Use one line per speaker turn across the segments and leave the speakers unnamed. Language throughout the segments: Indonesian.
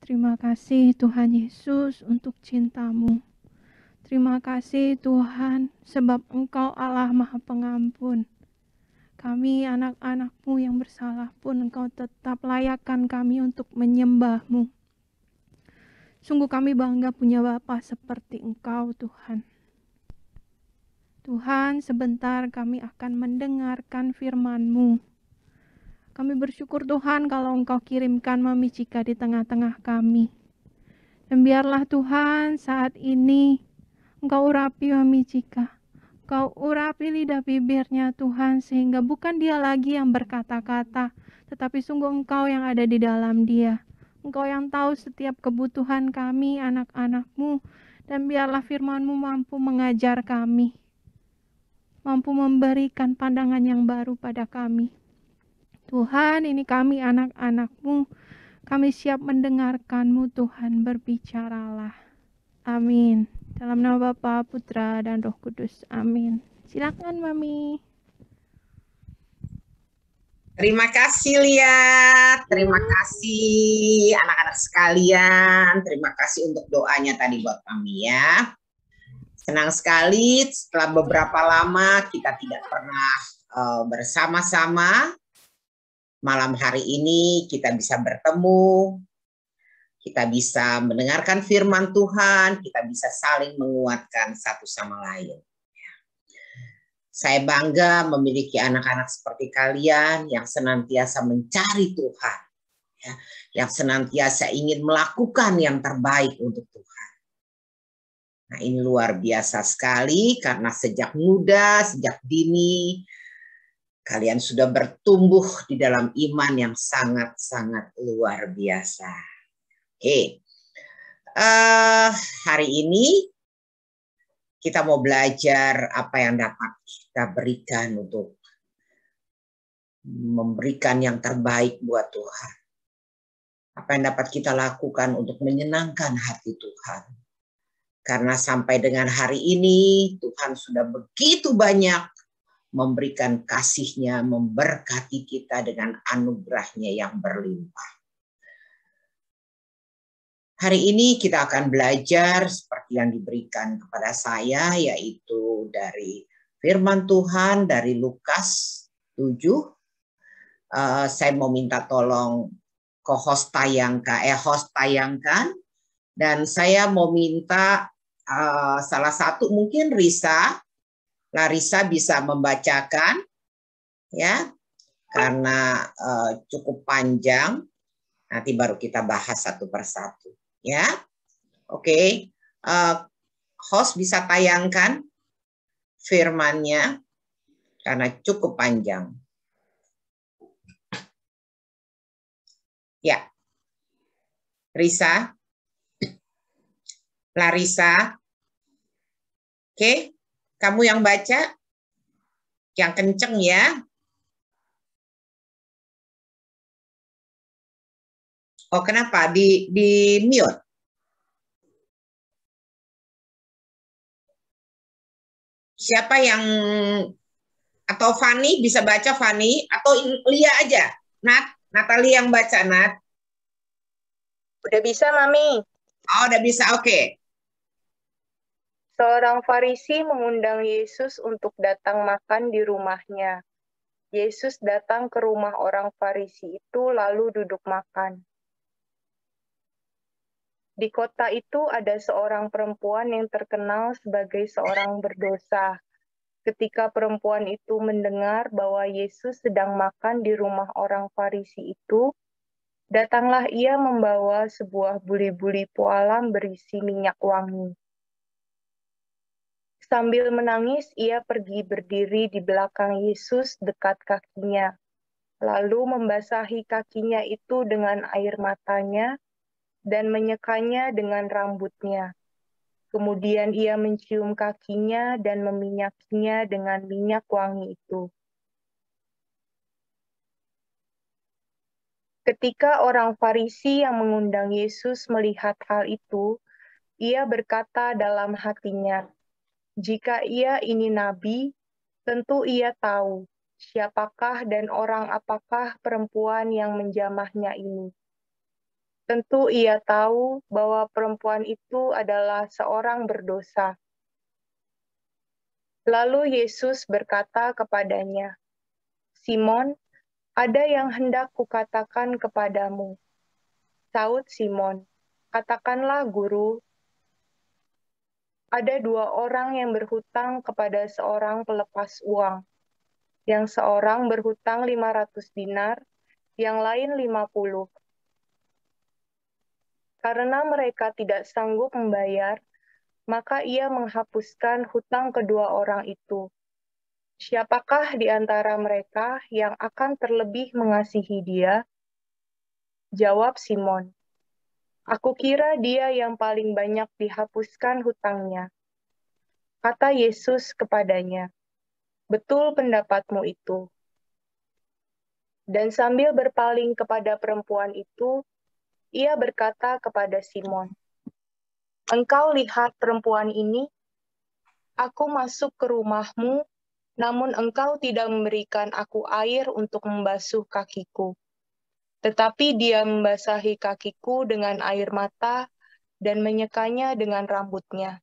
Terima kasih Tuhan Yesus untuk cinta-Mu. Terima kasih Tuhan sebab Engkau Allah Maha Pengampun. Kami anak-anak-Mu yang bersalah pun Engkau tetap layakkan kami untuk menyembah-Mu. Sungguh kami bangga punya Bapa seperti Engkau Tuhan. Tuhan, sebentar kami akan mendengarkan firman-Mu. Kami bersyukur Tuhan kalau Engkau kirimkan Mami Cika di tengah-tengah kami. Dan biarlah Tuhan saat ini Engkau urapi Mami Cika. Engkau urapi lidah bibirnya Tuhan sehingga bukan dia lagi yang berkata-kata, tetapi sungguh Engkau yang ada di dalam dia. Engkau yang tahu setiap kebutuhan kami anak-anak-Mu, dan biarlah firman-Mu mampu mengajar kami, mampu memberikan pandangan yang baru pada kami. Tuhan, ini kami anak-anak-Mu, kami siap mendengarkan-Mu Tuhan, berbicaralah. Amin. Dalam nama Bapa, Putra, dan Roh Kudus. Amin. Silakan, Mami.
Terima kasih, Lia. Terima kasih anak-anak sekalian. Terima kasih untuk doanya tadi buat kami ya. Senang sekali setelah beberapa lama kita tidak pernah bersama-sama. Malam hari ini kita bisa bertemu. Kita bisa mendengarkan firman Tuhan, kita bisa saling menguatkan satu sama lain. Saya bangga memiliki anak-anak seperti kalian yang senantiasa mencari Tuhan, yang senantiasa ingin melakukan yang terbaik untuk Tuhan. Nah, ini luar biasa sekali karena sejak muda, sejak dini, kalian sudah bertumbuh di dalam iman yang sangat-sangat luar biasa. Oke, hari ini kita mau belajar apa yang dapat kita berikan untuk memberikan yang terbaik buat Tuhan. Apa yang dapat kita lakukan untuk menyenangkan hati Tuhan. Karena sampai dengan hari ini Tuhan sudah begitu banyak memberikan kasih-Nya, memberkati kita dengan anugerah-Nya yang berlimpah. Hari ini kita akan belajar seperti yang diberikan kepada saya, yaitu dari firman Tuhan dari Lukas 7. Saya mau minta tolong host tayangkan. Dan saya mau minta salah satu mungkin Larissa bisa membacakan, ya, karena cukup panjang. Nanti baru kita bahas satu persatu. Ya, oke. Host bisa tayangkan firman-Nya karena cukup panjang. Ya, Larissa, oke, kamu yang baca, yang kenceng ya. Oh, kenapa? Di mute. Siapa yang, atau Fani bisa baca, Fani, atau Lia aja. Natalia yang baca, Nat.
Udah bisa, Mami.
Oh, udah bisa, oke.
Seorang Farisi mengundang Yesus untuk datang makan di rumahnya. Yesus datang ke rumah orang Farisi itu lalu duduk makan. Di kota itu ada seorang perempuan yang terkenal sebagai seorang berdosa. Ketika perempuan itu mendengar bahwa Yesus sedang makan di rumah orang Farisi itu, datanglah ia membawa sebuah buli-buli pualam berisi minyak wangi. Sambil menangis, ia pergi berdiri di belakang Yesus dekat kakinya, lalu membasahi kakinya itu dengan air matanya, dan menyekanya dengan rambutnya. Kemudian ia mencium kakinya dan meminyakinya dengan minyak wangi itu. Ketika orang Farisi yang mengundang Yesus melihat hal itu, ia berkata dalam hatinya, "Jika ia ini nabi, tentu ia tahu siapakah dan orang apakah perempuan yang menjamahnya ini. Tentu ia tahu bahwa perempuan itu adalah seorang berdosa. Lalu Yesus berkata kepadanya, "Simon, ada yang hendak kukatakan kepadamu." Saud Simon, "Katakanlah, Guru." Ada 2 orang yang berhutang kepada seorang pelepas uang. Yang seorang berhutang 500 dinar, yang lain 50. Karena mereka tidak sanggup membayar, maka ia menghapuskan hutang kedua orang itu. Siapakah di antara mereka yang akan terlebih mengasihi dia? Jawab Simon, "Aku kira dia yang paling banyak dihapuskan hutangnya." Kata Yesus kepadanya, "Betul pendapatmu itu." Dan sambil berpaling kepada perempuan itu, ia berkata kepada Simon, "Engkau lihat perempuan ini? Aku masuk ke rumahmu, namun engkau tidak memberikan aku air untuk membasuh kakiku. Tetapi dia membasahi kakiku dengan air mata dan menyekanya dengan rambutnya.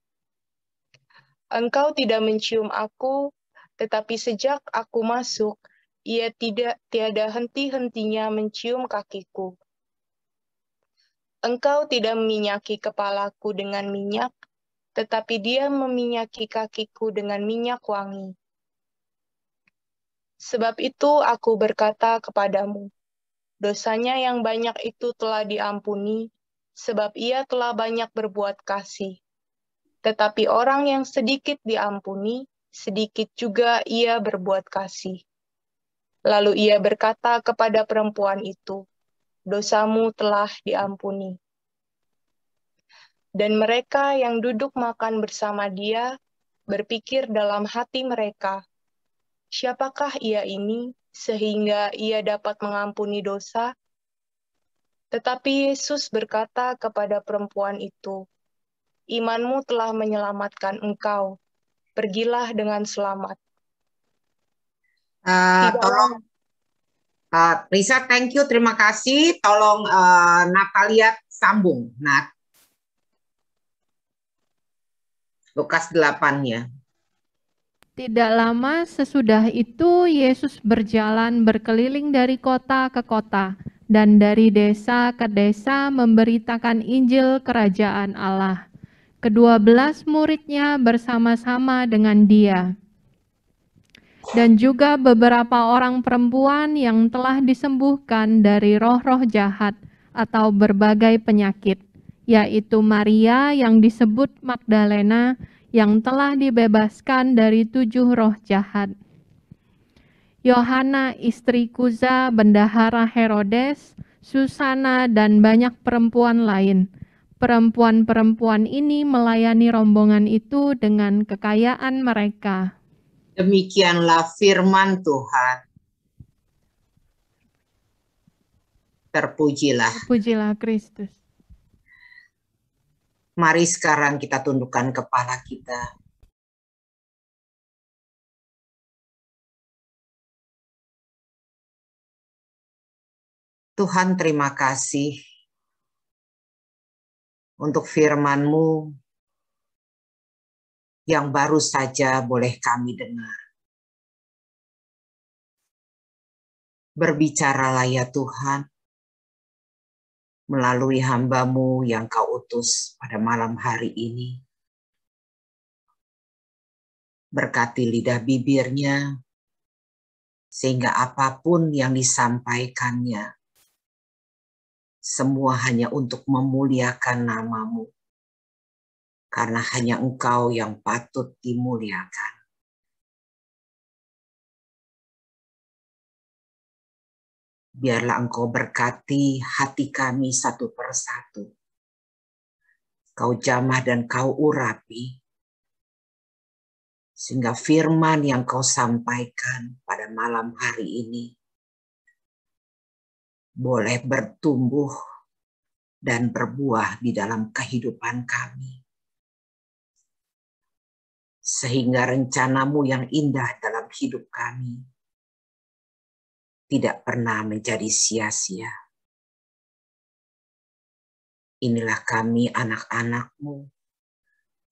Engkau tidak mencium aku, tetapi sejak aku masuk, ia tiada henti-hentinya mencium kakiku. Engkau tidak meminyaki kepalaku dengan minyak, tetapi dia meminyaki kakiku dengan minyak wangi. Sebab itu aku berkata kepadamu, dosanya yang banyak itu telah diampuni, sebab ia telah banyak berbuat kasih. Tetapi orang yang sedikit diampuni, sedikit juga ia berbuat kasih. Lalu ia berkata kepada perempuan itu, dosamu telah diampuni. Dan mereka yang duduk makan bersama dia, berpikir dalam hati mereka, siapakah ia ini, sehingga ia dapat mengampuni dosa? Tetapi Yesus berkata kepada perempuan itu, imanmu telah menyelamatkan engkau. Pergilah dengan selamat.
Tolong, Risa, thank you, terima kasih. Tolong Natalia sambung, Nat. Lukas 8-nya.
Tidak lama sesudah itu, Yesus berjalan berkeliling dari kota ke kota dan dari desa ke desa memberitakan Injil Kerajaan Allah. Ke-12 muridnya bersama-sama dengan dia. Dan juga beberapa orang perempuan yang telah disembuhkan dari roh-roh jahat atau berbagai penyakit, yaitu Maria yang disebut Magdalena, yang telah dibebaskan dari 7 roh jahat. Yohana istri Kuza bendahara Herodes, Susana, dan banyak perempuan lain. Perempuan-perempuan ini melayani rombongan itu dengan kekayaan mereka.
Demikianlah firman Tuhan. Terpujilah.
Terpujilah Kristus.
Mari sekarang kita tundukkan kepala kita. Tuhan, terima kasih untuk firman-Mu yang baru saja boleh kami dengar. Berbicaralah ya Tuhan, melalui hamba-Mu yang Kau utus pada malam hari ini. Berkati lidah bibirnya, sehingga apapun yang disampaikannya, semua hanya untuk memuliakan nama-Mu. Karena hanya Engkau yang patut dimuliakan. Biarlah Engkau berkati hati kami satu persatu. Kau jamah dan Kau urapi. Sehingga firman yang Kau sampaikan pada malam hari ini boleh bertumbuh dan berbuah di dalam kehidupan kami. Sehingga rencana-Mu yang indah dalam hidup kami tidak pernah menjadi sia-sia. inilah kami anak-anak-Mu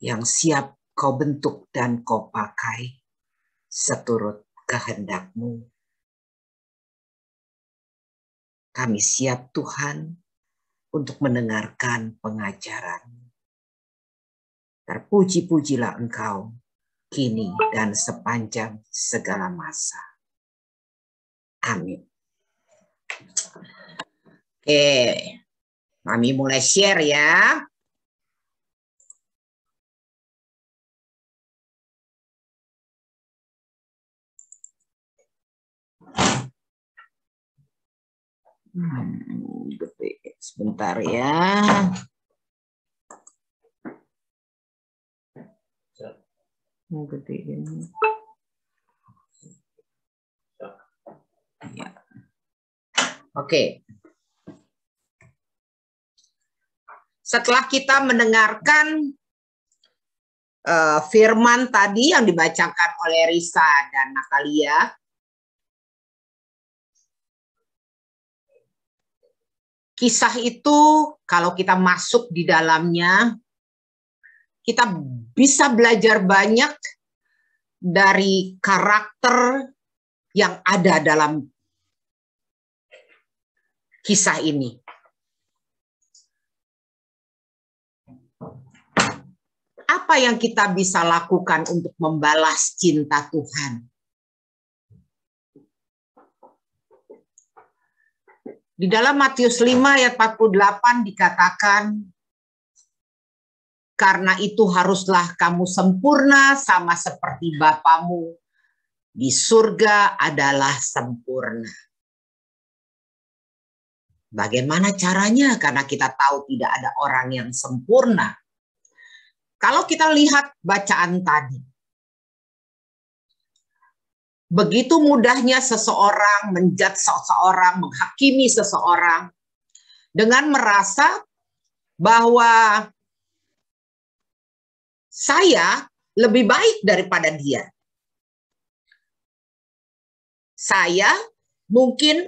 yang siap Kau bentuk dan Kau pakai seturut kehendak-Mu. Kami siap Tuhan untuk mendengarkan pengajaran. Terpuji-pujilah Engkau kini dan sepanjang segala masa. Amin. Oke, Mami mulai share ya. Sebentar ya. Gedein. Ya. Oke. Setelah kita mendengarkan firman tadi yang dibacakan oleh Risa dan Natalia, kisah itu kalau kita masuk di dalamnya, kita bisa belajar banyak dari karakter yang ada dalam kisah ini. Apa yang kita bisa lakukan untuk membalas cinta Tuhan? Di dalam Matius 5 ayat 48 dikatakan, karena itu haruslah kamu sempurna sama seperti Bapamu di surga adalah sempurna. Bagaimana caranya? Karena kita tahu tidak ada orang yang sempurna. Kalau kita lihat bacaan tadi, begitu mudahnya seseorang menjudge seseorang, menghakimi seseorang dengan merasa bahwa saya lebih baik daripada dia. Saya mungkin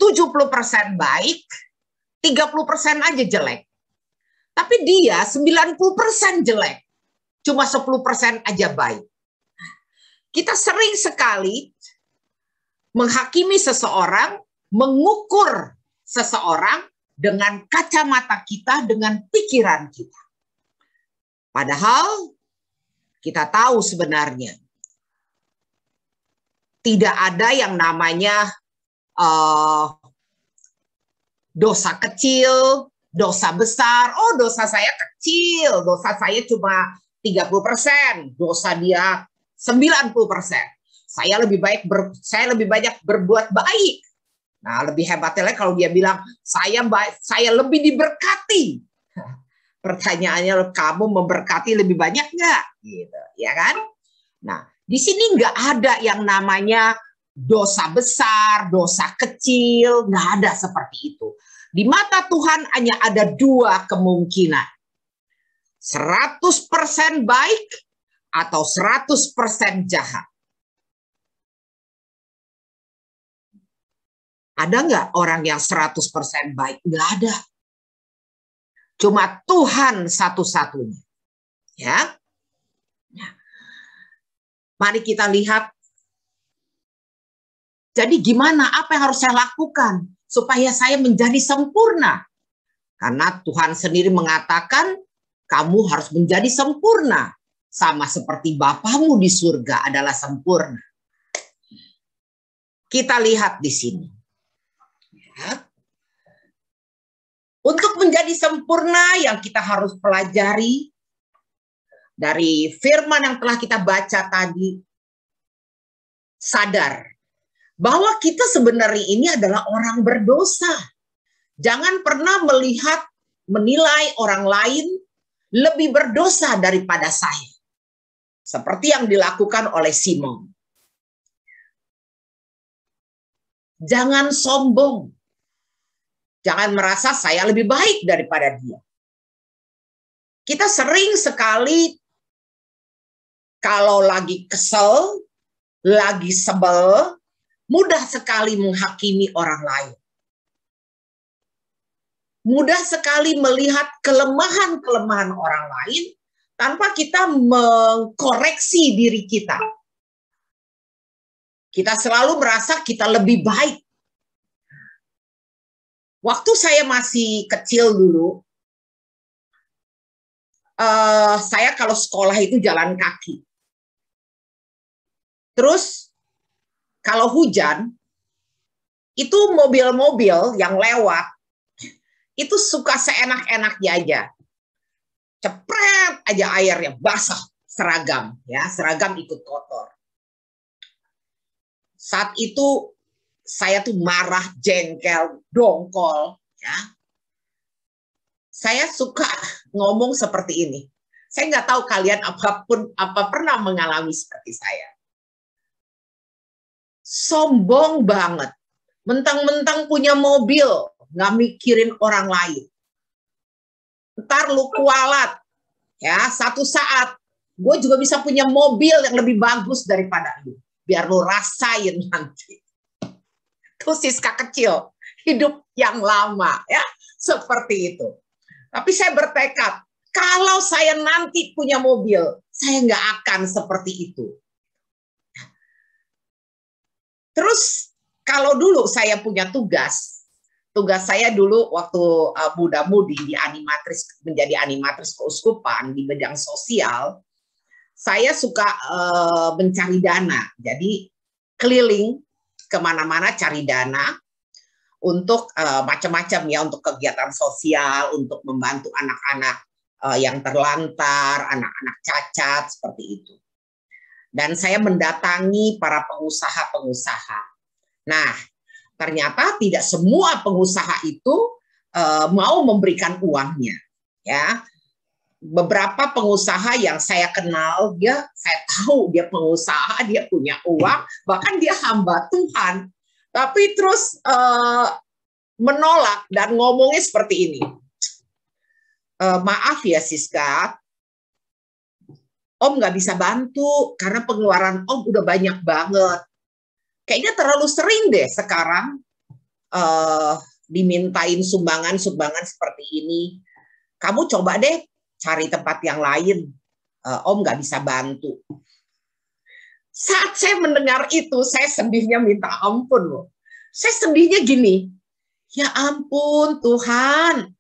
70% baik, 30% aja jelek. Tapi dia 90% jelek, cuma 10% aja baik. Kita sering sekali menghakimi seseorang, mengukur seseorang dengan kacamata kita, dengan pikiran kita. Padahal kita tahu sebenarnya tidak ada yang namanya dosa kecil, dosa besar. Oh, dosa saya kecil, dosa saya cuma 30%, dosa dia 90%. Saya lebih banyak berbuat baik. Nah, lebih hebatnya kalau dia bilang saya lebih diberkati. Pertanyaannya, kamu memberkati lebih banyak nggak? Gitu, ya kan? Nah, di sini nggak ada yang namanya dosa besar, dosa kecil, nggak ada seperti itu. Di mata Tuhan hanya ada dua kemungkinan. 100% baik atau 100% jahat. Ada nggak orang yang 100% baik? Nggak ada. Cuma Tuhan satu-satunya. Ya. Mari kita lihat. Jadi gimana? Apa yang harus saya lakukan supaya saya menjadi sempurna? Karena Tuhan sendiri mengatakan kamu harus menjadi sempurna. Sama seperti Bapamu di surga adalah sempurna. Kita lihat di sini. Ya. Untuk menjadi sempurna yang kita harus pelajari dari firman yang telah kita baca tadi, sadar bahwa kita sebenarnya ini adalah orang berdosa. Jangan pernah menilai orang lain lebih berdosa daripada saya. Seperti yang dilakukan oleh Simon. Jangan sombong. Jangan merasa saya lebih baik daripada dia. Kita sering sekali kalau lagi kesel, lagi sebel, mudah sekali menghakimi orang lain. mudah sekali melihat kelemahan-kelemahan orang lain tanpa kita mengkoreksi diri kita. Kita selalu merasa kita lebih baik. Waktu saya masih kecil dulu, saya kalau sekolah itu jalan kaki. Terus kalau hujan, itu mobil-mobil yang lewat, itu suka seenak-enaknya aja. Cepret aja airnya, basah seragam. Ya, seragam ikut kotor. Saat itu saya tuh marah, jengkel, dongkol. Ya. Saya suka ngomong seperti ini. Saya nggak tahu kalian apa pernah mengalami seperti saya. Sombong banget. Mentang-mentang punya mobil, nggak mikirin orang lain. Ntar lu kualat. Ya, satu saat gue juga bisa punya mobil yang lebih bagus daripada lu. Biar lu rasain nanti. Itu Siska kecil, hidup yang lama, ya, seperti itu. Tapi saya bertekad, kalau saya nanti punya mobil, saya nggak akan seperti itu. Terus kalau dulu saya punya tugas saya dulu waktu muda-mudi menjadi animatris keuskupan di bidang sosial. Saya suka mencari dana, jadi keliling kemana-mana cari dana untuk macam-macam ya, untuk kegiatan sosial, untuk membantu anak-anak yang terlantar, anak-anak cacat, seperti itu. Dan saya mendatangi para pengusaha-pengusaha. Nah, ternyata tidak semua pengusaha itu mau memberikan uangnya, ya. Beberapa pengusaha yang saya kenal, saya tahu dia pengusaha, dia punya uang, bahkan dia hamba Tuhan, tapi terus menolak dan ngomongnya seperti ini. Maaf ya Siska, Om nggak bisa bantu karena pengeluaran Om udah banyak banget. Kayaknya terlalu sering deh sekarang dimintain sumbangan seperti ini. Kamu coba deh cari tempat yang lain, Om nggak bisa bantu. Saat saya mendengar itu, saya sedihnya minta ampun loh. Saya sedihnya gini, ya ampun Tuhan,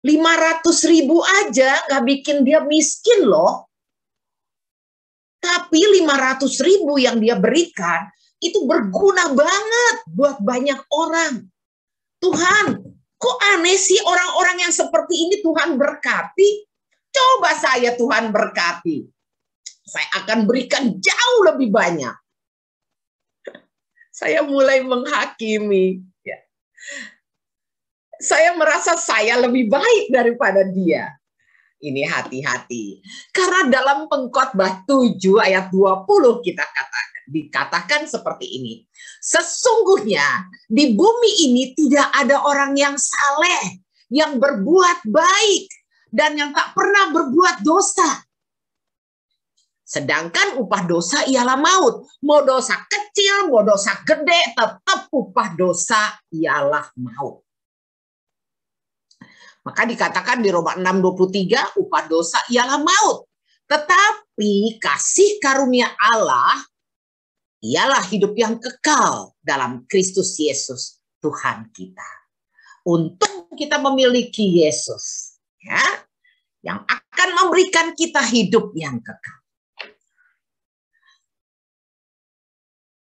500.000 aja nggak bikin dia miskin loh. Tapi 500.000 yang dia berikan, itu berguna banget buat banyak orang. Tuhan, kok aneh sih orang-orang yang seperti ini Tuhan berkati? Coba saya Tuhan berkati. Saya akan berikan jauh lebih banyak. Saya mulai menghakimi. Ya. Saya merasa saya lebih baik daripada dia. Ini hati-hati. Karena dalam Pengkhotbah 7 ayat 20 dikatakan seperti ini. Sesungguhnya di bumi ini tidak ada orang yang saleh, yang berbuat baik, dan yang tak pernah berbuat dosa. Sedangkan upah dosa ialah maut. Mau dosa kecil, mau dosa gede, tetap upah dosa ialah maut. Maka dikatakan di Roma 6:23, upah dosa ialah maut. Tetapi kasih karunia Allah ialah hidup yang kekal dalam Kristus Yesus Tuhan kita. Untung kita memiliki Yesus, ya, yang akan memberikan kita hidup yang kekal.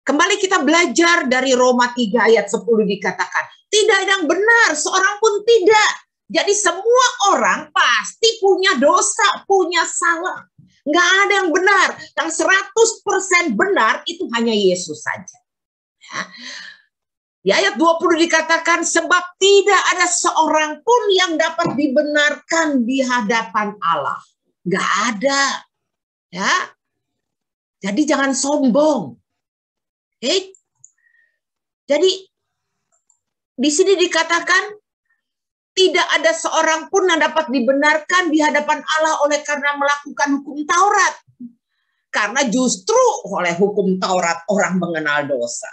Kembali kita belajar dari Roma 3 ayat 10 dikatakan, tidak ada yang benar, seorang pun tidak. Jadi semua orang pasti punya dosa, punya salah. Nggak ada yang benar. Yang 100% benar itu hanya Yesus saja. Ya. Di ayat 20 dikatakan, sebab tidak ada seorang pun yang dapat dibenarkan di hadapan Allah. Nggak ada. Ya. Jadi jangan sombong. Jadi di sini dikatakan, tidak ada seorang pun yang dapat dibenarkan di hadapan Allah oleh karena melakukan hukum Taurat. Karena justru oleh hukum Taurat orang mengenal dosa.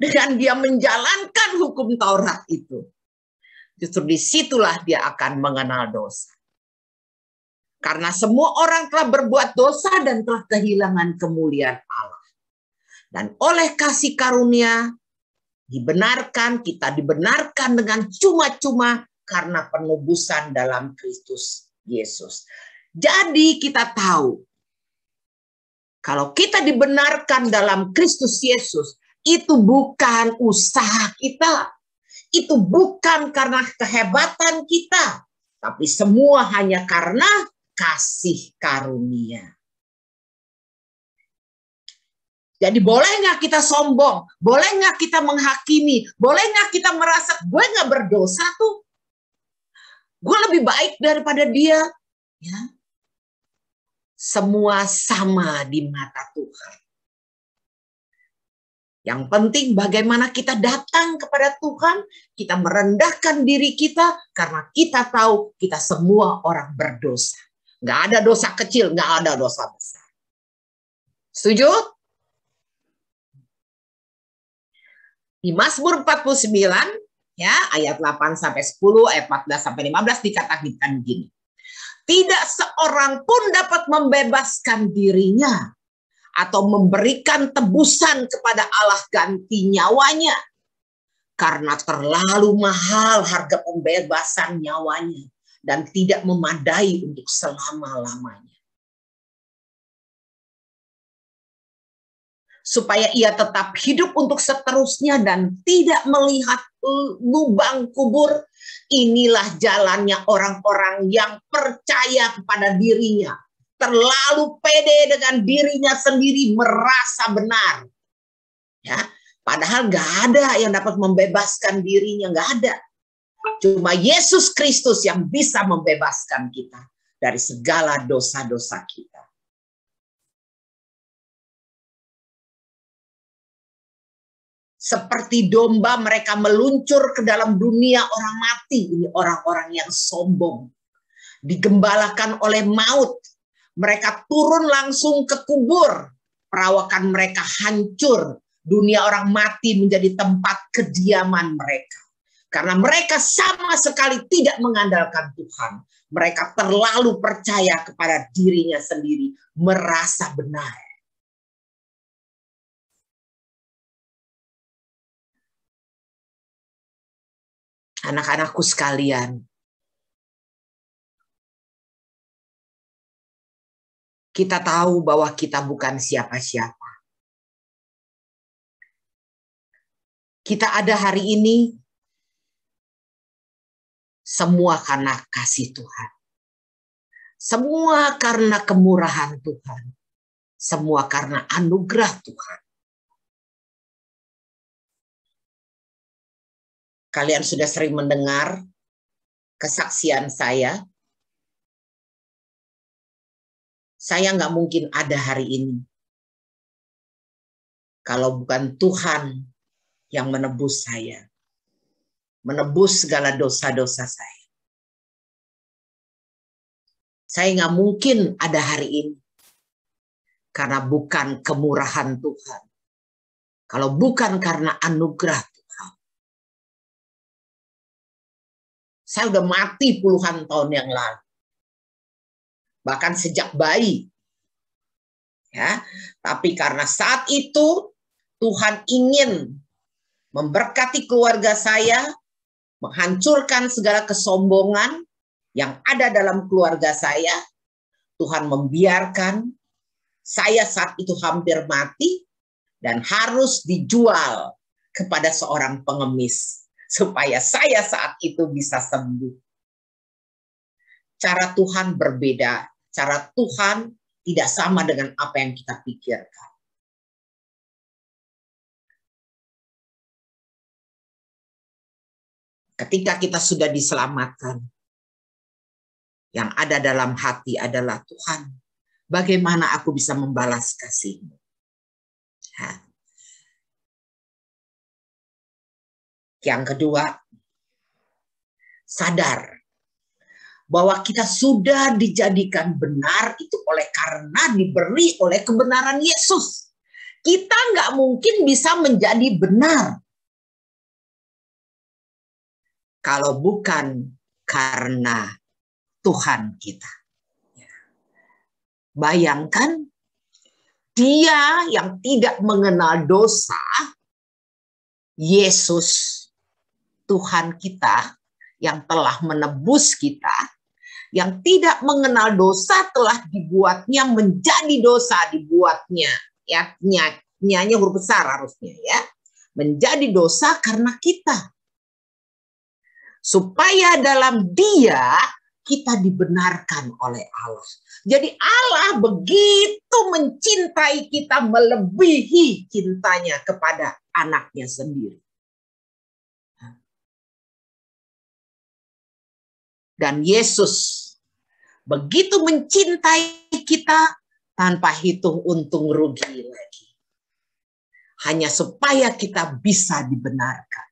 Dengan dia menjalankan hukum Taurat itu, Justru disitulah dia akan mengenal dosa. Karena semua orang telah berbuat dosa dan telah kehilangan kemuliaan Allah. Dan oleh kasih karunia kita dibenarkan dengan cuma-cuma karena penebusan dalam Kristus Yesus. Jadi kita tahu, kalau kita dibenarkan dalam Kristus Yesus, itu bukan usaha kita. Itu bukan karena kehebatan kita. Tapi semua hanya karena kasih karunia. Jadi boleh nggak kita sombong? Boleh nggak kita menghakimi? Boleh nggak kita merasa gue nggak berdosa tuh? Gue lebih baik daripada dia. Ya. Semua sama di mata Tuhan. Yang penting bagaimana kita datang kepada Tuhan, kita merendahkan diri kita karena kita tahu kita semua orang berdosa. Nggak ada dosa kecil, nggak ada dosa besar. Setuju? Di Mazmur 49, ya, ayat 8 sampai 10, ayat 14 sampai 15 dikatakan gini. Tidak seorang pun dapat membebaskan dirinya atau memberikan tebusan kepada Allah ganti nyawanya. Karena terlalu mahal harga pembebasan nyawanya dan tidak memadai untuk selama-lamanya. Supaya ia tetap hidup untuk seterusnya dan tidak melihat lubang kubur. Inilah jalannya orang-orang yang percaya kepada dirinya. Terlalu pede dengan dirinya sendiri, merasa benar. Ya, padahal nggak ada yang dapat membebaskan dirinya, nggak ada. Cuma Yesus Kristus yang bisa membebaskan kita dari segala dosa-dosa kita. Seperti domba mereka meluncur ke dalam dunia orang mati. Ini orang-orang yang sombong. Digembalakan oleh maut. Mereka turun langsung ke kubur. Perawakan mereka hancur. Dunia orang mati menjadi tempat kediaman mereka. Karena mereka sama sekali tidak mengandalkan Tuhan. Mereka terlalu percaya kepada dirinya sendiri. Merasa benar. Anak-anakku sekalian, kita tahu bahwa kita bukan siapa-siapa. Kita ada hari ini, semua karena kasih Tuhan. Semua karena kemurahan Tuhan. Semua karena anugerah Tuhan. Kalian sudah sering mendengar kesaksian saya. Saya nggak mungkin ada hari ini kalau bukan Tuhan yang menebus saya. Menebus segala dosa-dosa saya. Saya nggak mungkin ada hari ini karena bukan kemurahan Tuhan. Kalau bukan karena anugerah Tuhan. Saya udah mati puluhan tahun yang lalu. Bahkan sejak bayi. Ya, tapi karena saat itu Tuhan ingin memberkati keluarga saya, menghancurkan segala kesombongan yang ada dalam keluarga saya. Tuhan membiarkan saya saat itu hampir mati dan harus dijual kepada seorang pengemis. Supaya saya saat itu bisa sembuh. Cara Tuhan berbeda. Cara Tuhan tidak sama dengan apa yang kita pikirkan. Ketika kita sudah diselamatkan, yang ada dalam hati adalah Tuhan, bagaimana aku bisa membalas kasih-Mu? Ya. Yang kedua, sadar bahwa kita sudah dijadikan benar itu karena diberi oleh kebenaran Yesus. Kita nggak mungkin bisa menjadi benar kalau bukan karena Tuhan kita. Bayangkan, Dia yang tidak mengenal dosa, Yesus, Tuhan kita, yang telah menebus kita, yang tidak mengenal dosa telah dibuatnya menjadi dosa, dibuatnya, ya, nyanya huruf besar harusnya, ya, menjadi dosa karena kita. Supaya dalam Dia kita dibenarkan oleh Allah. Jadi Allah begitu mencintai kita melebihi cintanya kepada anaknya sendiri. Dan Yesus begitu mencintai kita tanpa hitung untung rugi lagi. Hanya supaya kita bisa dibenarkan.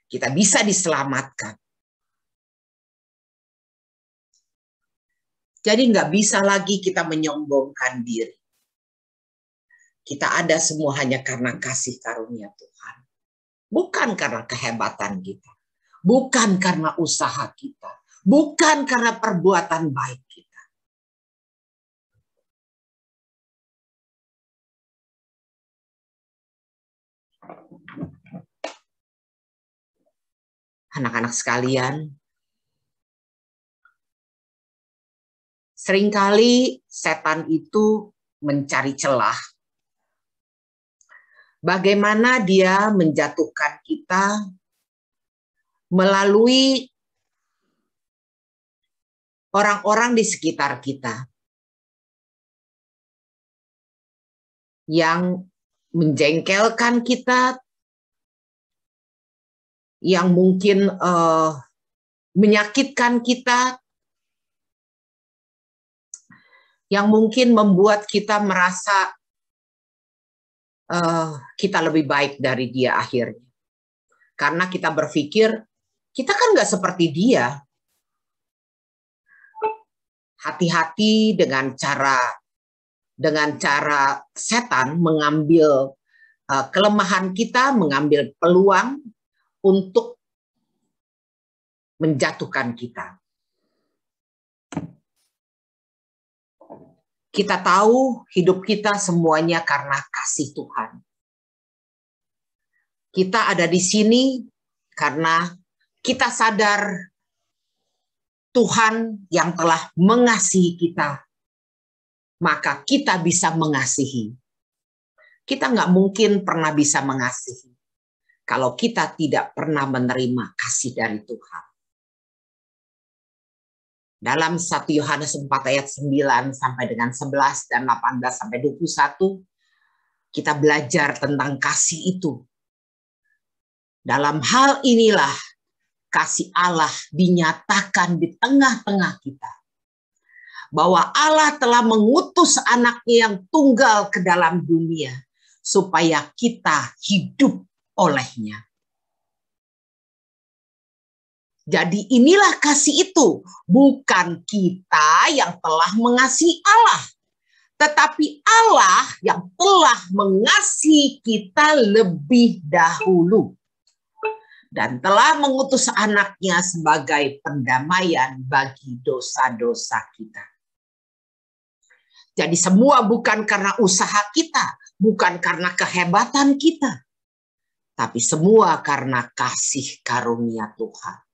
Kita bisa diselamatkan. Jadi nggak bisa lagi kita menyombongkan diri. Kita ada semua hanya karena kasih karunia Tuhan. Bukan karena kehebatan kita. Bukan karena usaha kita. Bukan karena perbuatan baik kita. Anak-anak sekalian, seringkali setan itu mencari celah. Bagaimana dia menjatuhkan kita melalui orang-orang di sekitar kita yang menjengkelkan kita, yang mungkin menyakitkan kita, yang mungkin membuat kita merasa kita lebih baik dari dia akhirnya. Karena kita berpikir, kita kan nggak seperti dia. Hati-hati dengan cara setan mengambil kelemahan kita, mengambil peluang untuk menjatuhkan kita. Kita tahu hidup kita semuanya karena kasih Tuhan. Kita ada di sini karena kita sadar Tuhan yang telah mengasihi kita. Maka kita bisa mengasihi. Kita nggak mungkin pernah bisa mengasihi kalau kita tidak pernah menerima kasih dari Tuhan. Dalam 1 Yohanes 4 ayat 9 sampai dengan 11 dan 18 sampai 21, kita belajar tentang kasih itu. Dalam hal inilah kasih Allah dinyatakan di tengah-tengah kita. Bahwa Allah telah mengutus anaknya yang tunggal ke dalam dunia, supaya kita hidup olehnya. Jadi inilah kasih itu, bukan kita yang telah mengasihi Allah, tetapi Allah yang telah mengasihi kita lebih dahulu dan telah mengutus anaknya sebagai pendamaian bagi dosa-dosa kita. Jadi semua bukan karena usaha kita, bukan karena kehebatan kita, tapi semua karena kasih karunia Tuhan.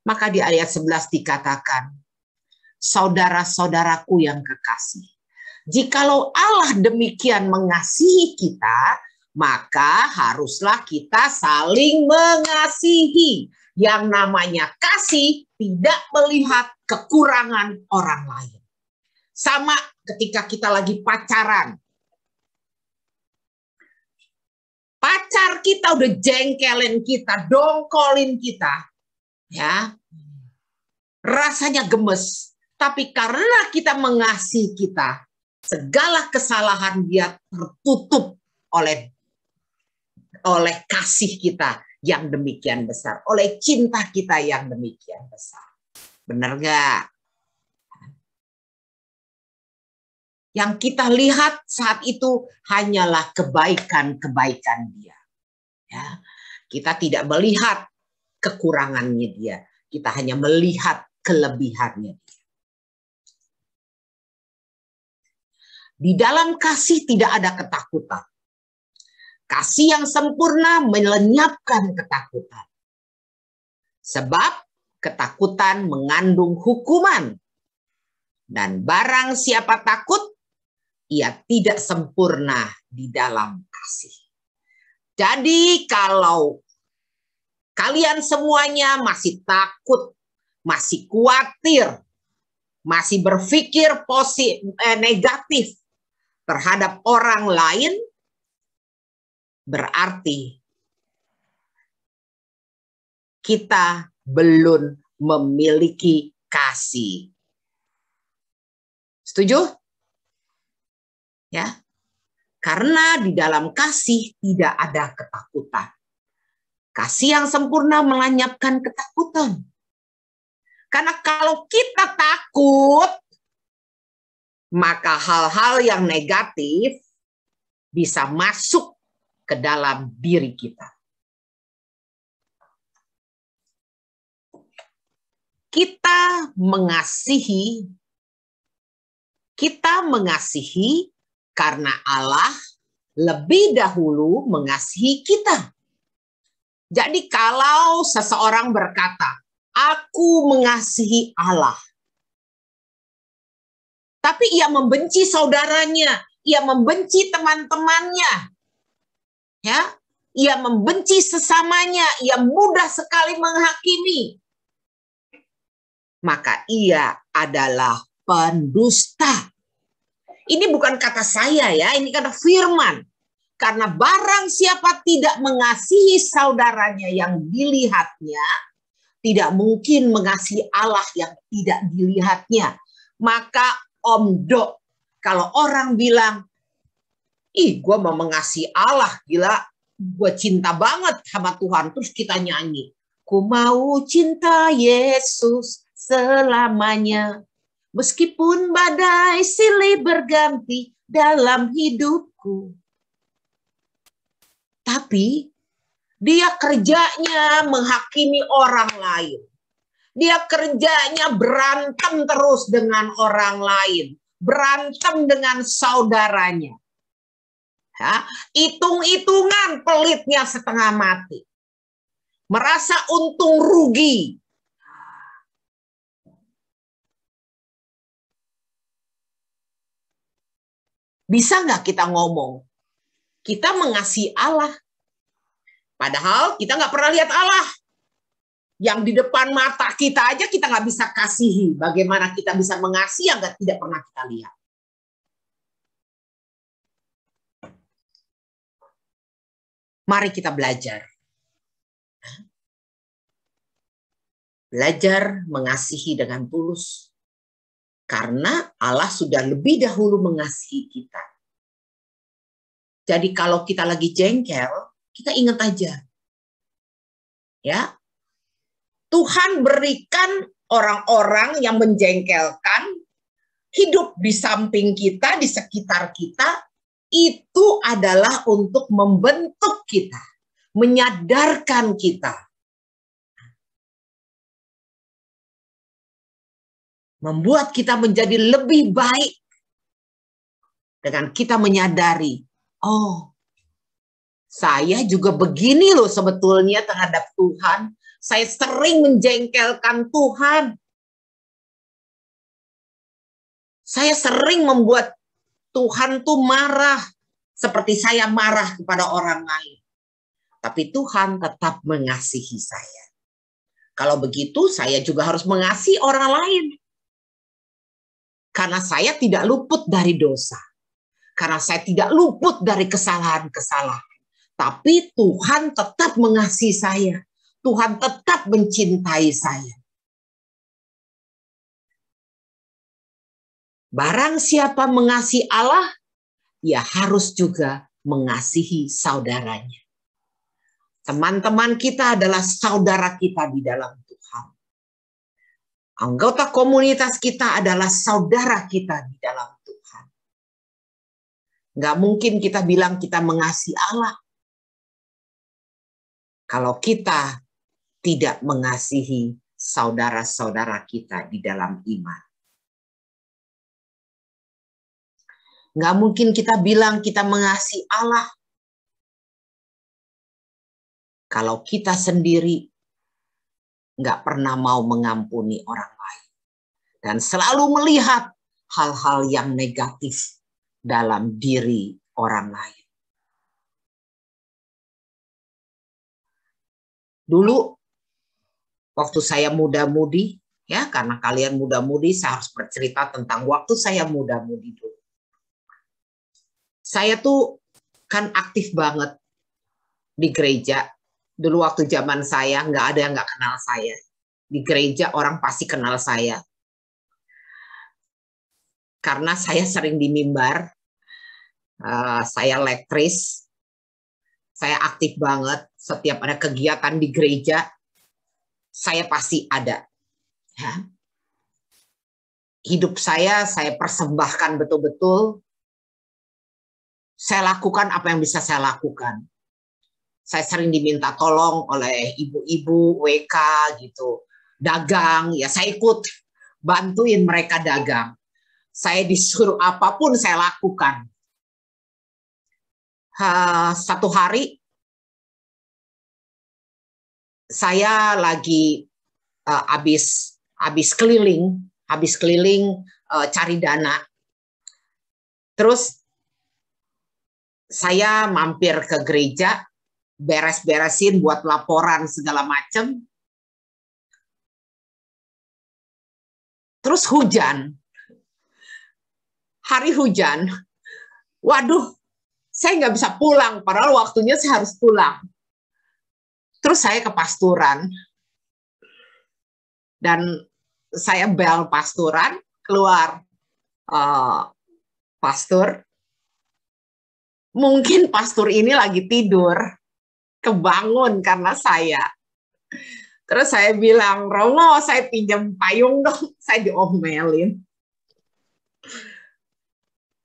Maka di ayat 11 dikatakan, saudara-saudaraku yang kekasih, jikalau Allah demikian mengasihi kita, maka haruslah kita saling mengasihi. Yang namanya kasih tidak melihat kekurangan orang lain. Sama ketika kita lagi pacaran. Pacar kita udah jengkelin kita, dongkolin kita. Ya, rasanya gemes, tapi karena kita mengasihi kita, segala kesalahan dia tertutup oleh kasih kita yang demikian besar, oleh cinta kita yang demikian besar. Benar nggak? Yang kita lihat saat itu hanyalah kebaikan-kebaikan dia. Ya. Kita tidak melihat kekurangannya dia. Kita hanya melihat kelebihannya dia. Di dalam kasih tidak ada ketakutan. Kasih yang sempurna melenyapkan ketakutan. Sebab ketakutan mengandung hukuman. Dan barang siapa takut, ia tidak sempurna di dalam kasih. Jadi kalau kalian semuanya masih takut, masih khawatir, masih berpikir negatif terhadap orang lain, berarti kita belum memiliki kasih. Setuju? Ya. Karena di dalam kasih tidak ada ketakutan. Kasih yang sempurna melenyapkan ketakutan. Karena kalau kita takut, maka hal-hal yang negatif bisa masuk ke dalam diri kita. Kita mengasihi karena Allah lebih dahulu mengasihi kita. Jadi kalau seseorang berkata, aku mengasihi Allah, tapi ia membenci saudaranya, ia membenci teman-temannya, ya, ia membenci sesamanya, ia mudah sekali menghakimi, maka ia adalah pendusta. Ini bukan kata saya ya, ini kata firman. Karena barang siapa tidak mengasihi saudaranya yang dilihatnya, tidak mungkin mengasihi Allah yang tidak dilihatnya. Maka omdo, kalau orang bilang, ih gue mau mengasihi Allah, gila, gue cinta banget sama Tuhan. Terus kita nyanyi, ku mau cinta Yesus selamanya. Meskipun badai silih berganti dalam hidupku. Tapi dia kerjanya menghakimi orang lain. Dia kerjanya berantem terus dengan orang lain. Berantem dengan saudaranya. Ya, hitung-hitungan pelitnya setengah mati. Merasa untung rugi. Bisa nggak kita ngomong, kita mengasihi Allah, padahal kita nggak pernah lihat Allah. Yang di depan mata kita aja kita nggak bisa kasihi. Bagaimana kita bisa mengasihi yang tidak pernah kita lihat? Mari kita belajar. Belajar mengasihi dengan tulus. Karena Allah sudah lebih dahulu mengasihi kita. Jadi kalau kita lagi jengkel, kita ingat aja. Ya. Tuhan berikan orang-orang yang menjengkelkan hidup di samping kita, di sekitar kita, itu adalah untuk membentuk kita, menyadarkan kita. Membuat kita menjadi lebih baik dengan kita menyadari, oh, saya juga begini loh sebetulnya terhadap Tuhan. Saya sering menjengkelkan Tuhan. Saya sering membuat Tuhan tuh marah seperti saya marah kepada orang lain. Tapi Tuhan tetap mengasihi saya. Kalau begitu, saya juga harus mengasihi orang lain. Karena saya tidak luput dari dosa. Karena saya tidak luput dari kesalahan-kesalahan. Tapi Tuhan tetap mengasihi saya. Tuhan tetap mencintai saya. Barang siapa mengasihi Allah, ia harus juga mengasihi saudaranya. Teman-teman kita adalah saudara kita di dalam Tuhan. Anggota komunitas kita adalah saudara kita di dalam Tuhan. Nggak mungkin kita bilang kita mengasihi Allah. kalau kita tidak mengasihi saudara-saudara kita di dalam iman. Nggak mungkin kita bilang kita mengasihi Allah kalau kita sendiri nggak pernah mau mengampuni orang lain. Dan selalu melihat hal-hal yang negatif dalam diri orang lain. Dulu, waktu saya muda-mudi, ya karena kalian muda-mudi, saya harus bercerita tentang waktu saya muda-mudi dulu. Saya tuh kan aktif banget di gereja. Dulu waktu zaman saya, nggak ada yang nggak kenal saya. Di gereja orang pasti kenal saya. Karena saya sering di mimbar, saya lektris, saya aktif banget. Setiap ada kegiatan di gereja, saya pasti ada. Ya. Hidup saya persembahkan betul-betul. Saya lakukan apa yang bisa saya lakukan. Saya sering diminta tolong oleh ibu-ibu WK gitu, dagang, ya saya ikut bantuin mereka dagang. Saya disuruh apapun saya lakukan. Satu hari saya lagi habis keliling cari dana. Terus saya mampir ke gereja, beres-beresin buat laporan segala macam. Terus hujan. Hari hujan. Waduh, saya nggak bisa pulang, padahal waktunya saya harus pulang. Terus saya ke pasturan. Dan saya bel pasturan, keluar pastur. Mungkin pastur ini lagi tidur, kebangun karena saya. Terus saya bilang, Romo, saya pinjam payung dong, saya diomelin.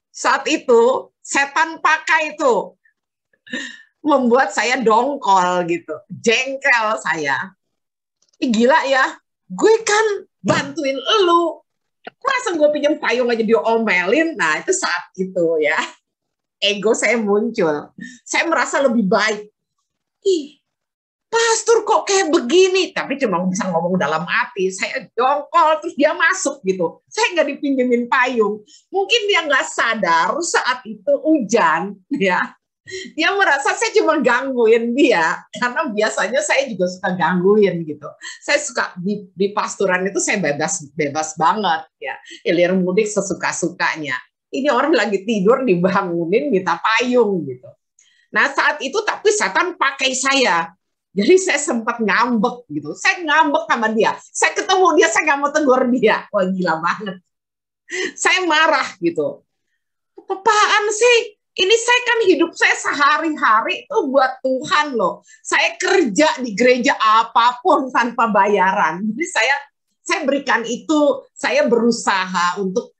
Saat itu, setan pakai itu, membuat saya dongkol gitu, jengkel saya. Gila ya, gue kan bantuin elu, masa gue pinjam payung aja diomelin. Nah itu saat itu ya, ego saya muncul. Saya merasa lebih baik. Ih, pastor kok kayak begini? Tapi cuma bisa ngomong dalam hati. Saya dongkol, terus dia masuk gitu. Saya nggak dipinjemin payung. Mungkin dia nggak sadar saat itu hujan, ya. Dia merasa saya cuma gangguin dia. Karena biasanya saya juga suka gangguin gitu. Saya suka di pasturan itu saya bebas banget, ya. Hilir mudik sesuka-sukanya. Ini orang lagi tidur dibangunin minta payung gitu. Nah saat itu tapi setan pakai saya. Jadi saya sempat ngambek gitu. Saya ngambek sama dia. Saya ketemu dia, saya nggak mau tegur dia. Wah gila banget. Saya marah gitu. Apaan sih? Ini saya kan hidup saya sehari-hari itu buat Tuhan loh. Saya kerja di gereja apapun tanpa bayaran. Jadi saya berikan itu. Saya berusaha untuk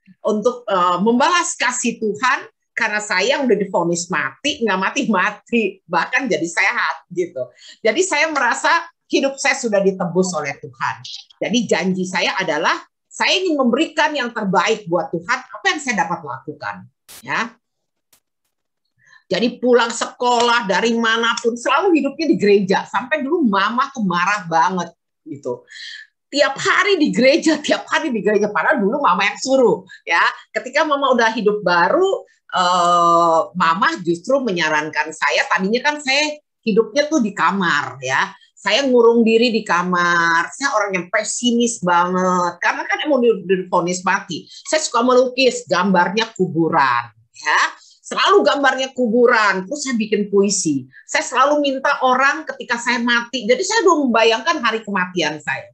membalas kasih Tuhan. Karena saya udah divonis mati, nggak mati-mati, bahkan jadi sehat gitu. Jadi saya merasa hidup saya sudah ditebus oleh Tuhan. Jadi janji saya adalah saya ingin memberikan yang terbaik buat Tuhan, apa yang saya dapat lakukan. Ya. Jadi pulang sekolah dari manapun selalu hidupnya di gereja. Sampai dulu mama tuh marah banget gitu. Tiap hari di gereja, padahal dulu mama yang suruh. Ya, ketika mama udah hidup baru. Mama justru menyarankan saya, tadinya kan saya hidupnya tuh di kamar ya, saya ngurung diri di kamar, saya orang yang pesimis banget, karena kan mau divonis mati. Saya suka melukis, gambarnya kuburan ya, selalu gambarnya kuburan, terus saya bikin puisi, saya selalu minta orang ketika saya mati, jadi saya udah membayangkan hari kematian saya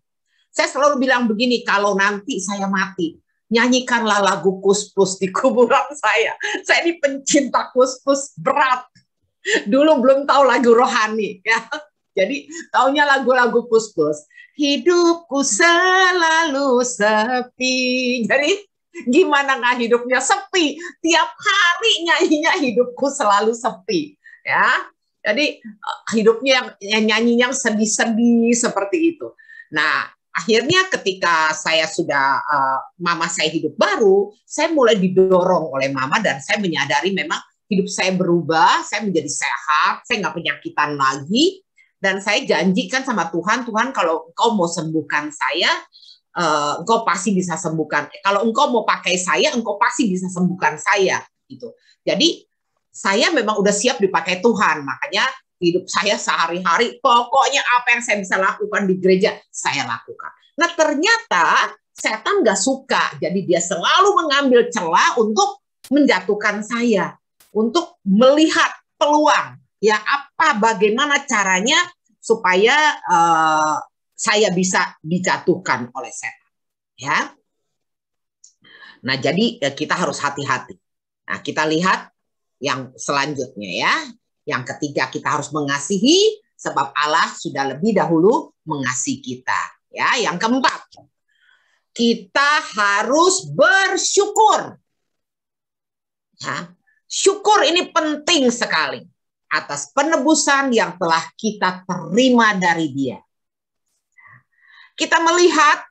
selalu bilang begini, kalau nanti saya mati, nyanyikanlah lagu Kus-Plus di kuburan saya. Saya ini pencinta Kus-Plus berat. Dulu belum tahu lagu rohani ya. Jadi taunya lagu-lagu Kus-Plus. Hidupku selalu sepi. Jadi gimana nggak hidupnya sepi? Tiap hari nyanyinya hidupku selalu sepi. Ya. Jadi hidupnya yang nyanyinya sedih-sedih seperti itu. Nah, akhirnya ketika saya sudah mama saya hidup baru, saya mulai didorong oleh mama dan saya menyadari memang hidup saya berubah, saya menjadi sehat, saya nggak penyakitan lagi, dan saya janjikan sama Tuhan, Tuhan kalau Engkau mau sembuhkan saya, Engkau pasti bisa sembuhkan. Kalau Engkau mau pakai saya, Engkau pasti bisa sembuhkan saya. Gitu. Jadi saya memang udah siap dipakai Tuhan, makanya hidup saya sehari-hari, pokoknya apa yang saya bisa lakukan di gereja, saya lakukan. Nah ternyata setan nggak suka, jadi dia selalu mengambil celah untuk menjatuhkan saya, untuk melihat peluang, ya bagaimana caranya supaya saya bisa dijatuhkan oleh setan. Ya. Nah jadi kita harus hati-hati. Nah kita lihat yang selanjutnya ya. Yang ketiga, kita harus mengasihi sebab Allah sudah lebih dahulu mengasihi kita. Ya, yang keempat, kita harus bersyukur. Ya, syukur ini penting sekali atas penebusan yang telah kita terima dari Dia. Kita melihat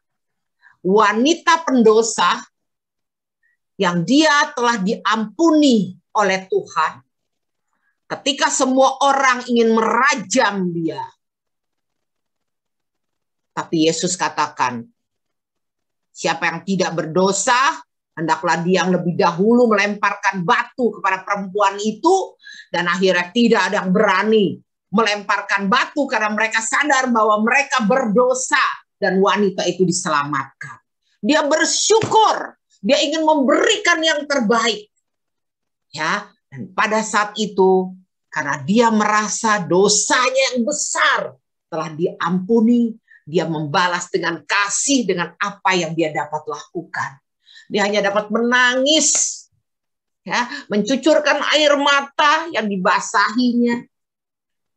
wanita pendosa yang dia telah diampuni oleh Tuhan. Ketika semua orang ingin merajam dia. Tapi Yesus katakan, siapa yang tidak berdosa, hendaklah dia yang lebih dahulu melemparkan batu kepada perempuan itu. Dan akhirnya tidak ada yang berani melemparkan batu karena mereka sadar bahwa mereka berdosa. Dan wanita itu diselamatkan. Dia bersyukur, dia ingin memberikan yang terbaik. Ya, dan pada saat itu, karena dia merasa dosanya yang besar telah diampuni, dia membalas dengan kasih dengan apa yang dia dapat lakukan. Dia hanya dapat menangis, ya, mencucurkan air mata yang dibasahinya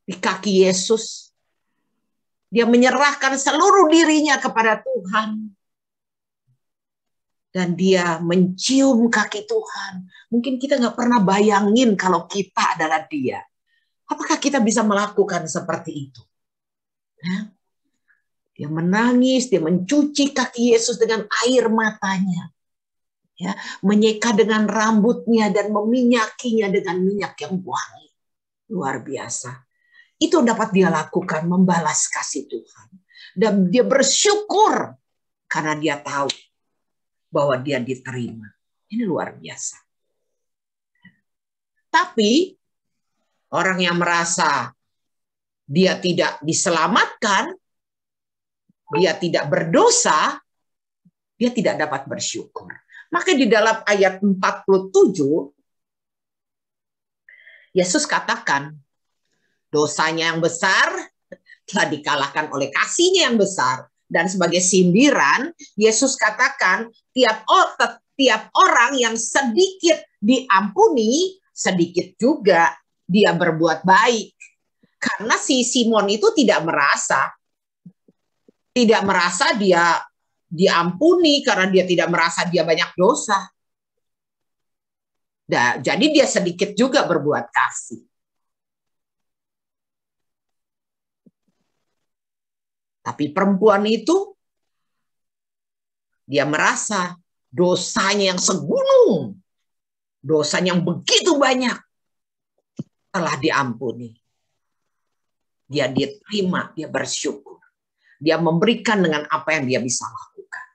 di kaki Yesus. Dia menyerahkan seluruh dirinya kepada Tuhan. Dan dia mencium kaki Tuhan. Mungkin kita nggak pernah bayangin kalau kita adalah dia. Apakah kita bisa melakukan seperti itu? Ya. Dia menangis, dia mencuci kaki Yesus dengan air matanya. Ya, menyeka dengan rambutnya dan meminyakinya dengan minyak yang wangi. Luar biasa. Itu dapat dia lakukan, membalas kasih Tuhan. Dan dia bersyukur karena dia tahu bahwa dia diterima. Ini luar biasa. Tapi orang yang merasa dia tidak diselamatkan, dia tidak berdosa, dia tidak dapat bersyukur. Maka di dalam ayat 47, Yesus katakan, dosanya yang besar telah dikalahkan oleh kasihnya yang besar. Dan sebagai sindiran, Yesus katakan, tiap orang yang sedikit diampuni, sedikit juga dia berbuat baik. Karena si Simon itu tidak merasa dia diampuni karena dia tidak merasa dia banyak dosa. Nah, jadi dia sedikit juga berbuat kasih. Tapi perempuan itu, dia merasa dosanya yang segunung, dosanya yang begitu banyak, telah diampuni. Dia diterima, dia bersyukur. Dia memberikan dengan apa yang dia bisa lakukan.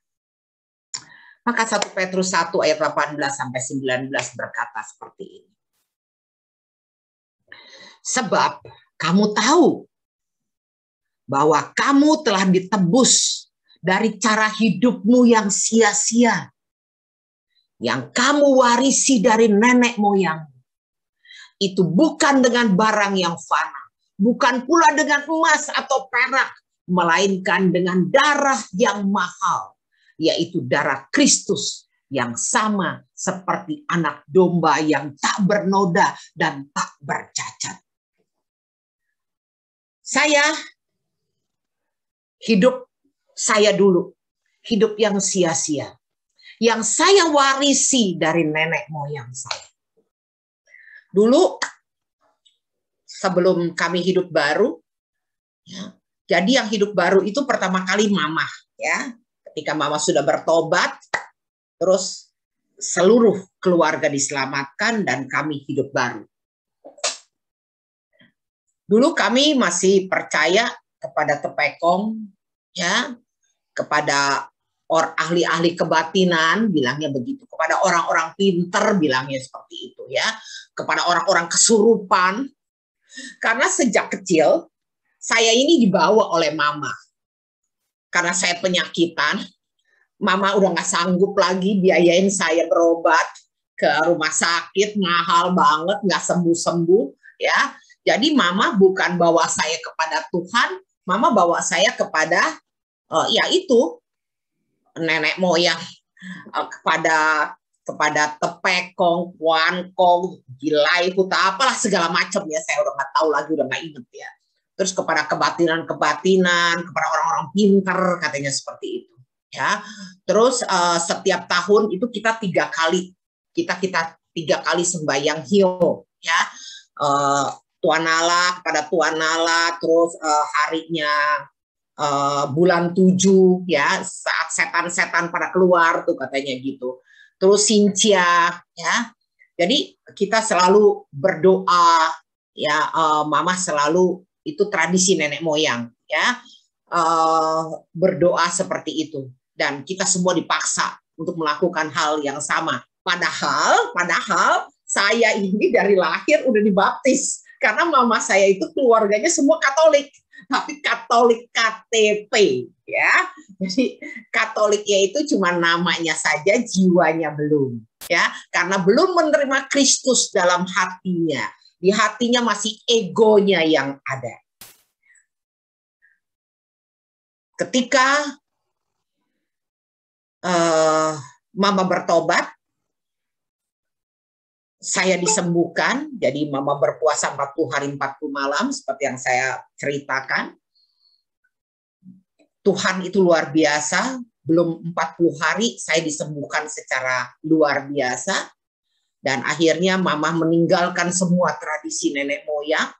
Maka 1 Petrus 1 ayat 18-19 berkata seperti ini. Sebab kamu tahu bahwa kamu telah ditebus dari cara hidupmu yang sia-sia, yang kamu warisi dari nenek moyang. Itu bukan dengan barang yang fana, bukan pula dengan emas atau perak, melainkan dengan darah yang mahal, yaitu darah Kristus yang sama seperti anak domba yang tak bernoda dan tak bercacat. Hidup saya dulu, hidup yang sia-sia, yang saya warisi dari nenek moyang saya. Dulu sebelum kami hidup baru. Ya. Jadi yang hidup baru itu pertama kali mama, ya. Ketika mama sudah bertobat, terus seluruh keluarga diselamatkan dan kami hidup baru. Dulu kami masih percaya kepada tepekong, ya, kepada ahli-ahli kebatinan, bilangnya begitu, kepada orang-orang pinter, bilangnya seperti itu, ya, kepada orang-orang kesurupan. Karena sejak kecil saya ini dibawa oleh mama. Karena saya penyakitan, mama udah nggak sanggup lagi biayain saya berobat ke rumah sakit, mahal banget, nggak sembuh-sembuh, ya. Jadi mama bukan bawa saya kepada Tuhan, mama bawa saya kepada ya itu nenek moyang, kepada tepekong, kuankong, gilai, huta, apalah segala macam ya, saya udah nggak tahu lagi, udah nggak inget ya. Terus kepada kebatinan-kebatinan, kepada orang-orang pinter, katanya seperti itu. Ya, terus setiap tahun itu kita 3 kali, kita 3 kali sembahyang hio, ya. Tuan Nala, kepada Tuan Nala, terus harinya bulan 7, ya, saat setan-setan pada keluar tuh katanya gitu. Terus Sincia, ya. Jadi kita selalu berdoa, ya, mama selalu, itu tradisi nenek moyang, ya, berdoa seperti itu. Dan kita semua dipaksa untuk melakukan hal yang sama. Padahal saya ini dari lahir udah dibaptis. Karena mama saya itu keluarganya semua Katolik, tapi Katolik KTP, ya. Jadi Katoliknya itu cuma namanya saja, jiwanya belum, ya. Karena belum menerima Kristus dalam hatinya. Di hatinya masih egonya yang ada. Ketika mama bertobat, saya disembuhkan, jadi mama berpuasa 40 hari 40 malam, seperti yang saya ceritakan. Tuhan itu luar biasa, belum 40 hari saya disembuhkan secara luar biasa, dan akhirnya mama meninggalkan semua tradisi nenek moyang,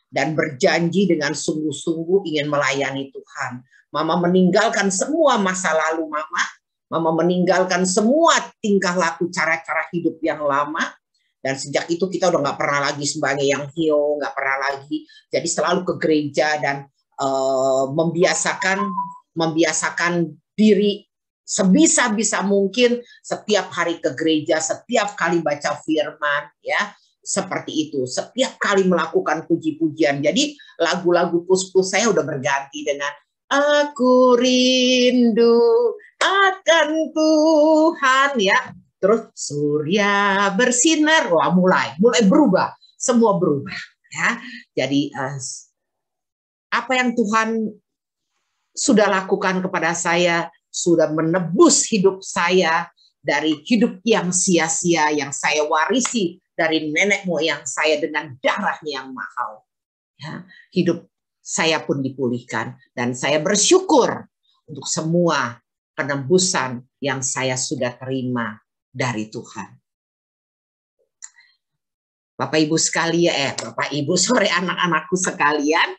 dan berjanji dengan sungguh-sungguh ingin melayani Tuhan. Mama meninggalkan semua masa lalu mama meninggalkan semua tingkah laku cara-cara hidup yang lama. Dan sejak itu kita udah nggak pernah lagi sembahyang hio, nggak pernah lagi. Jadi selalu ke gereja dan membiasakan diri sebisa-bisa mungkin setiap hari ke gereja, setiap kali baca firman, ya, seperti itu. Setiap kali melakukan puji-pujian. Jadi lagu-lagu pus-pus saya udah berganti dengan aku rindu akan Tuhan, ya. Terus surya bersinar, wah mulai berubah, semua berubah, ya. Jadi apa yang Tuhan sudah lakukan kepada saya, sudah menebus hidup saya dari hidup yang sia-sia yang saya warisi dari nenek moyang saya dengan darahnya yang mahal. Ya, hidup saya pun dipulihkan dan saya bersyukur untuk semua penebusan yang saya sudah terima dari Tuhan. Bapak Ibu sekalian, Bapak Ibu, sore anak-anakku sekalian,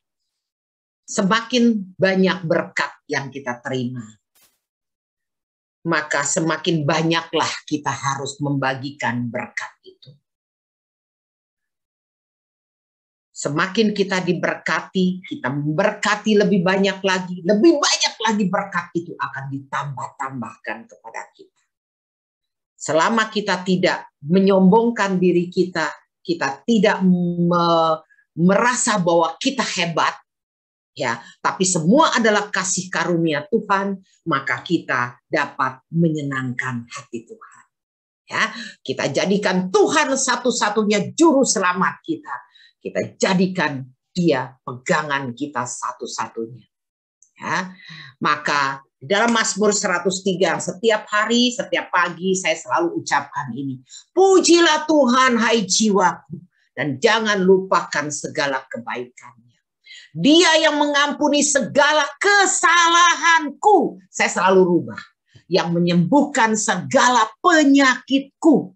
semakin banyak berkat yang kita terima, maka semakin banyaklah kita harus membagikan berkat itu. Semakin kita diberkati, kita memberkati lebih banyak lagi berkat itu akan ditambah-tambahkan kepada kita. Selama kita tidak menyombongkan diri kita, kita tidak merasa bahwa kita hebat, ya, tapi semua adalah kasih karunia Tuhan, maka kita dapat menyenangkan hati Tuhan. Ya, kita jadikan Tuhan satu-satunya juru selamat kita. Kita jadikan Dia pegangan kita satu-satunya. Ya, maka dalam Mazmur 103, setiap hari, setiap pagi saya selalu ucapkan ini. Pujilah Tuhan, hai jiwaku, dan jangan lupakan segala kebaikannya. Dia yang mengampuni segala kesalahanku. Saya selalu rubah. Yang menyembuhkan segala penyakitku.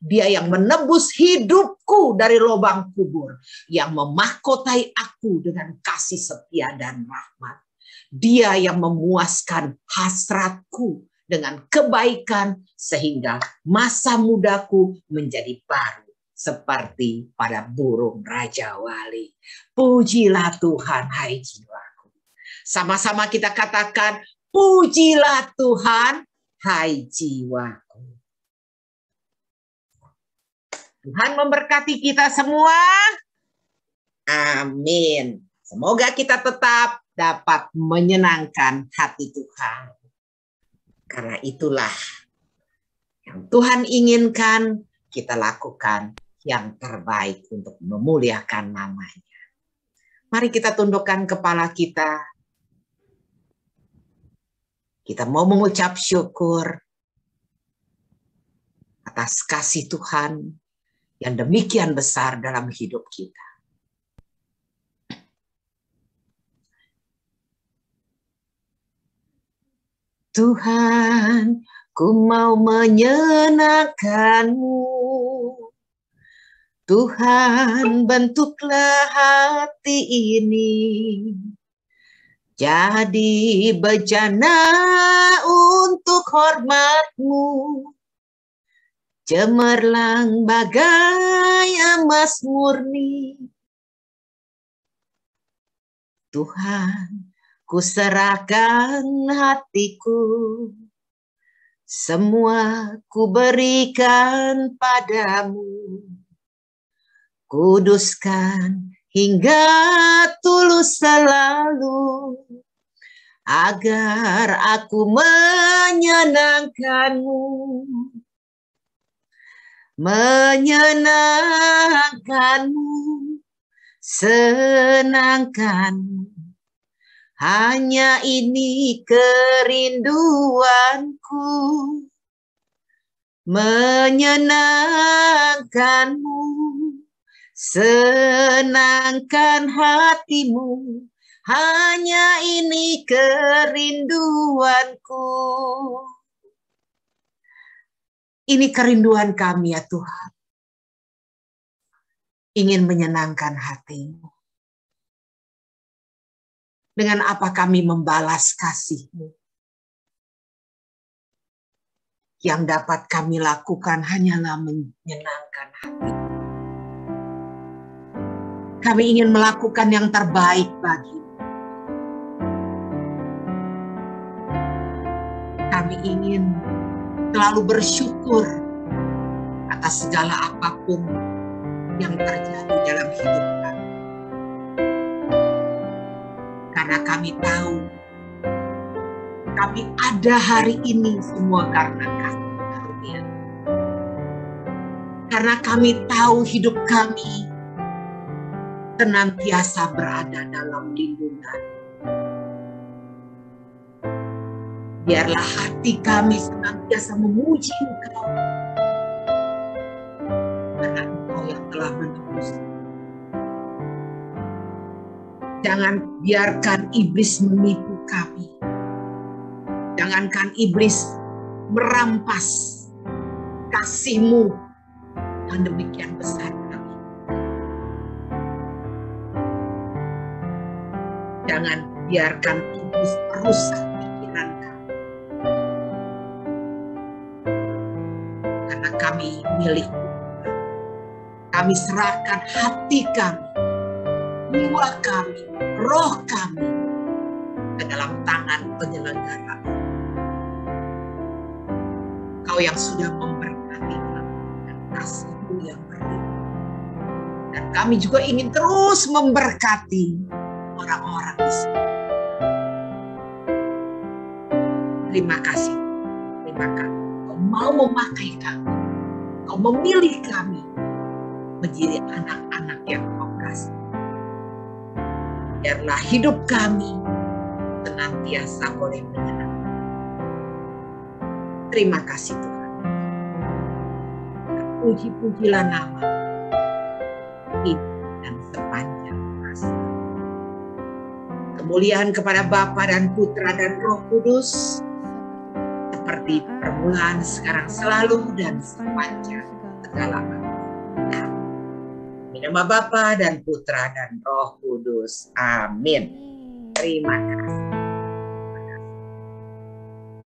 Dia yang menebus hidupku dari lubang kubur, yang memahkotai aku dengan kasih setia dan rahmat. Dia yang memuaskan hasratku dengan kebaikan sehingga masa mudaku menjadi baru seperti pada burung Raja Wali. Pujilah Tuhan, hai jiwaku. Sama-sama kita katakan, pujilah Tuhan, hai jiwaku. Tuhan memberkati kita semua. Amin. Semoga kita tetap dapat menyenangkan hati Tuhan. Karena itulah yang Tuhan inginkan kita lakukan yang terbaik untuk memuliakan namanya. Mari kita tundukkan kepala kita. Kita mau mengucap syukur atas kasih Tuhan yang demikian besar dalam hidup kita. Tuhan, ku mau menyenangkan-Mu. Tuhan, bentuklah hati ini jadi bejana untuk hormat-Mu. Cemerlang bagai emas murni. Tuhan, ku serahkan hatiku, semua ku berikan padamu. Kuduskan hingga tulus selalu, agar aku menyenangkan-Mu. Menyenangkan-Mu, senangkan-Mu. Hanya ini kerinduanku, menyenangkan-Mu, senangkan hatimu. Hanya ini kerinduanku. Ini kerinduan kami ya Tuhan. Ingin menyenangkan hati-Mu. Dengan apa kami membalas kasih-Mu? Yang dapat kami lakukan hanyalah menyenangkan hati. Kami ingin melakukan yang terbaik bagi-Mu. Kami ingin selalu bersyukur atas segala apapun yang terjadi dalam hidup kami. Karena kami tahu, kami ada hari ini semua karena kasih karunia. Karena kami tahu hidup kami senantiasa berada dalam lindungan. Biarlah hati kami senantiasa memuji Engkau. Karena Engkau yang telah menebus. Jangan biarkan iblis menipu kami. Jangankan iblis merampas kasih-Mu yang demikian besar kami. Jangan biarkan iblis merusak pikiran kami. Karena kami milik Tuhan. Kami serahkan hati kami, jiwa kami, roh kami ke dalam tangan penyelenggara. Kau yang sudah memberkati kami dan kasih-Mu yang berlimpah. Dan kami juga ingin terus memberkati orang-orang di sini. Terima kasih. Terima kasih. Kau mau memakai kami. Kau memilih kami menjadi anak-anak yang Kau kasih. Biarlah hidup kami senantiasa boleh menyenangkan. Terima kasih Tuhan. Puji-pujilah nama dan sepanjang masa. Kemuliaan kepada Bapa dan Putra dan Roh Kudus, seperti permulaan, sekarang, selalu, dan sepanjang segala-galanya. Di nama Bapa dan Putra dan Roh Kudus. Amin. Terima kasih.